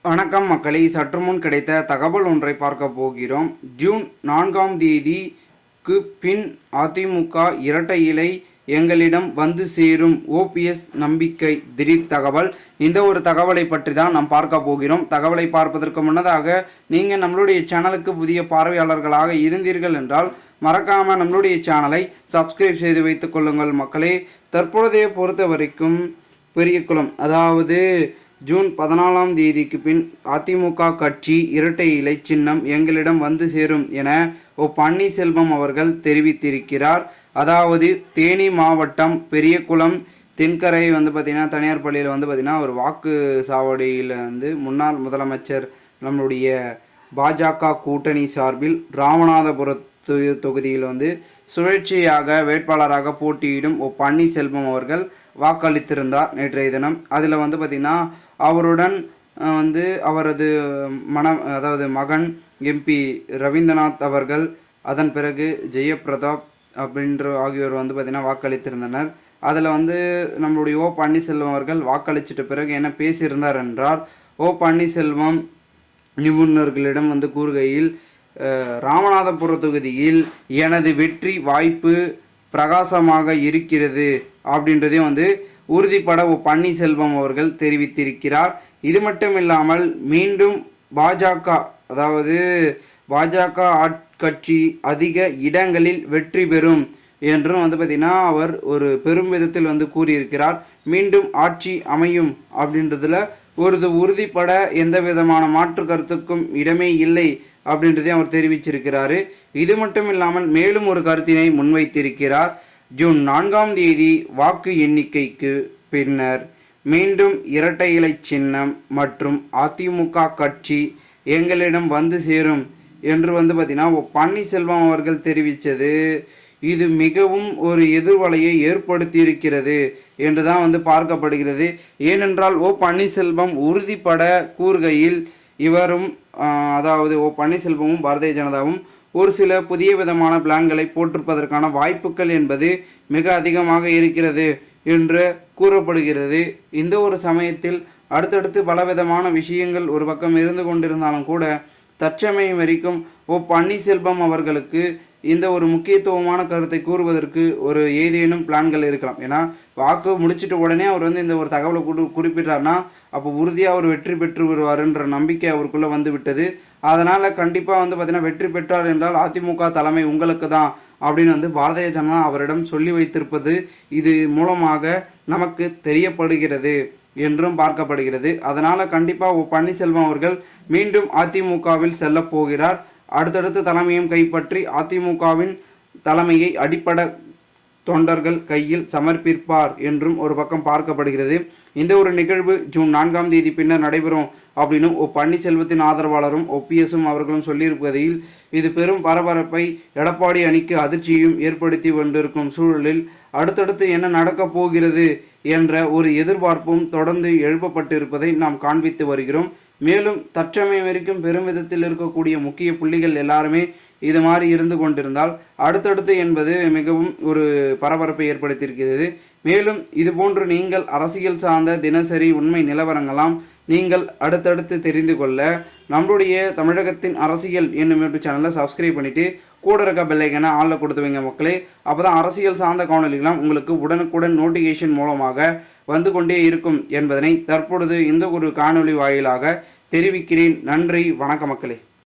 வணக்கம் மக்களை, சற்று முன் கிடைத்த தகவல் ஒன்றை பார்க்க போகிறோம். ஜூன் 4ஆம் தேதிக்கு பின் அதிமுக இரட்டை இலை எங்களிடம் வந்து சேரும், ஓபிஎஸ் நம்பிக்கை. திடீர் தகவல். இந்த ஒரு தகவலை பற்றி தான் நாம் பார்க்க போகிறோம். தகவலை பார்ப்பதற்கு முன்னதாக நீங்கள் நம்மளுடைய சேனலுக்கு புதிய பார்வையாளர்களாக இருந்தீர்கள் என்றால் மறக்காமல் நம்மளுடைய சேனலை சப்ஸ்கிரைப் செய்து வைத்துக் கொள்ளுங்கள் மக்களே. தற்பொழுதைய பொறுத்த வரைக்கும் பெரியகுளம், அதாவது ஜூன் 14ஆம் தேதிக்கு பின் அதிமுக கட்சி இரட்டை இலை சின்னம் எங்களிடம் வந்து சேரும் என பன்னீர்செல்வம் அவர்கள் தெரிவித்திருக்கிறார். அதாவது தேனி மாவட்டம் பெரியகுளம் தென்கரை பார்த்திங்கன்னா தனியார் பள்ளியில் பார்த்திங்கன்னா ஒரு வாக்கு சாவடியில் முன்னாள் முதலமைச்சர் நம்மளுடைய பாஜக கூட்டணி சார்பில் ராமநாதபுரம் தொகுதியில் சுழற்சியாக வேட்பாளராக போட்டியிடும் பன்னீர்செல்வம் அவர்கள் வாக்களித்திருந்தார் நேற்றைய தினம். அதில் பார்த்திங்கன்னா அவருடன் அவரது அதாவது மகன் எம்பி ரவீந்திரநாத் அவர்கள், அதன் பிறகு ஜெயபிரதாப் அப்படின்ற ஆகியோர் பார்த்திங்கன்னா வாக்களித்திருந்தனர். அதில் நம்மளுடைய பன்னீர்செல்வம் அவர்கள் வாக்களிச்சிட்ட பிறகு என்ன பேசியிருந்தார் என்றால், பன்னீர்செல்வம் நிபுணர்களிடம் கூறுகையில், ராமநாதபுரம் தொகுதியில் எனது வெற்றி வாய்ப்பு பிரகாசமாக இருக்கிறது அப்படின்றதையும் உறுதிப்பட பன்னீர்செல்வம் அவர்கள் தெரிவித்திருக்கிறார். இது மட்டும் இல்லாமல் மீண்டும் பாஜக, அதாவது பாஜக ஆட்கட்சி அதிக இடங்களில் வெற்றி பெறும் என்றும் பார்த்திங்கன்னா அவர் ஒரு பெரும் விதத்தில் கூறியிருக்கிறார். மீண்டும் ஆட்சி அமையும் அப்படின்றதுல ஒரு உறுதிப்பட எந்த விதமான மாற்று கருத்துக்கும் இடமே இல்லை அப்படின்றதையும் அவர் தெரிவிச்சிருக்கிறாரு. இது மட்டும் இல்லாமல் மேலும் ஒரு கருத்தினை முன்வைத்திருக்கிறார். ஜூன் 4ஆம் தேதி வாக்கு எண்ணிக்கைக்கு பின்னர் மீண்டும் இரட்டை இலை சின்னம் மற்றும் அதிமுக கட்சி எங்களிடம் வந்து சேரும் என்று பார்த்திங்கன்னா பன்னீர்செல்வம் அவர்கள் தெரிவித்தது இது மிகவும் ஒரு எதிர்வலையை ஏற்படுத்தியிருக்கிறது என்று தான் பார்க்கப்படுகிறது. ஏனென்றால் பன்னீர்செல்வம் உறுதிப்பட கூறுகையில் இவரும், அதாவது பன்னீர்செல்வமும் பாரதிய ஜனதாவும் ஒரு சில புதிய விதமான பிளான்களை போட்டிருப்பதற்கான வாய்ப்புகள் என்பது மிக அதிகமாக இருக்கிறது என்று கூறப்படுகிறது. இந்த ஒரு சமயத்தில் அடுத்தடுத்து பலவிதமான விஷயங்கள் ஒரு பக்கம் இருந்து கொண்டிருந்தாலும் கூட தற்சமயம் வரைக்கும் பன்னீர்செல்வம் அவர்களுக்கு இந்த ஒரு முக்கியத்துவமான கருத்தை கூறுவதற்கு ஒரு ஏதேனும் பிளான்கள் இருக்கலாம். ஏன்னா வாக்கு முடிச்சுட்டு உடனே அவர் இந்த ஒரு தகவலை குறிப்பிட்டார்னா அப்போ உறுதியாக அவர் வெற்றி பெற்று வருவாருன்ற நம்பிக்கை அவருக்குள்ளே விட்டது. அதனால் கண்டிப்பாக பார்த்திங்கன்னா வெற்றி பெற்றார் என்றால் அதிமுக தலைமை உங்களுக்கு தான் அப்படின்னு பாரதிய ஜனதா அவரிடம் சொல்லி வைத்திருப்பது இது மூலமாக நமக்கு தெரியப்படுகிறது என்றும் பார்க்கப்படுகிறது. அதனால் கண்டிப்பாக பன்னீர்செல்வம் அவர்கள் மீண்டும் அதிமுகவில் செல்ல போகிறார். அடுத்தடுத்து தலைமையும் கைப்பற்றி அதிமுகவின் தலைமையை அடிப்படை தொண்டர்கள் கையில் சமர்ப்பிப்பார் என்றும் ஒரு பக்கம் பார்க்கப்படுகிறது. இந்த ஒரு நிகழ்வு ஜூன் 4ஆம் தேதி பின்னர் நடைபெறும் அப்படின்னு பன்னீர்செல்வத்தின் ஆதரவாளரும் ஓபிஎஸும் அவர்களும் சொல்லியிருப்பதில் இது பெரும் பரபரப்பை எடப்பாடி அணிக்கு அதிர்ச்சியும் ஏற்படுத்தி கொண்டிருக்கும் சூழலில் அடுத்தடுத்து என்ன நடக்கப் போகிறது என்ற ஒரு எதிர்பார்ப்பும் தொடர்ந்து எழுப்பப்பட்டிருப்பதை நாம் காண்பித்து வருகிறோம். மேலும் தற்சமயம் வரைக்கும் பெரும் விதத்தில் இருக்கக்கூடிய முக்கிய புள்ளிகள் எல்லாருமே இது மாதிரி இருந்து கொண்டிருந்தால் அடுத்தடுத்து என்பது மிகவும் ஒரு பரபரப்பை ஏற்படுத்தியிருக்கிறது. மேலும் இதுபோன்று நீங்கள் அரசியல் சார்ந்த தினசரி உண்மை நிலவரங்களாம் நீங்கள் அடுத்தடுத்து தெரிந்து கொள்ள நம்மளுடைய தமிழகத்தின் அரசியல் என்னும் யூடியூப் சேனலை சப்ஸ்கிரைப் பண்ணிவிட்டு கூட இருக்க பெல்லைக்கான ஆளில் கொடுத்து வைங்க மக்களே. அப்போ தான் அரசியல் சார்ந்த காணொலிகளாம் உங்களுக்கு உடனுக்குடன் நோட்டிஃபிகேஷன் மூலமாக வந்து கொண்டே இருக்கும் என்பதனை தற்பொழுது இந்த ஒரு காணொலி வாயிலாக தெரிவிக்கிறேன். நன்றி, வணக்க மக்களே.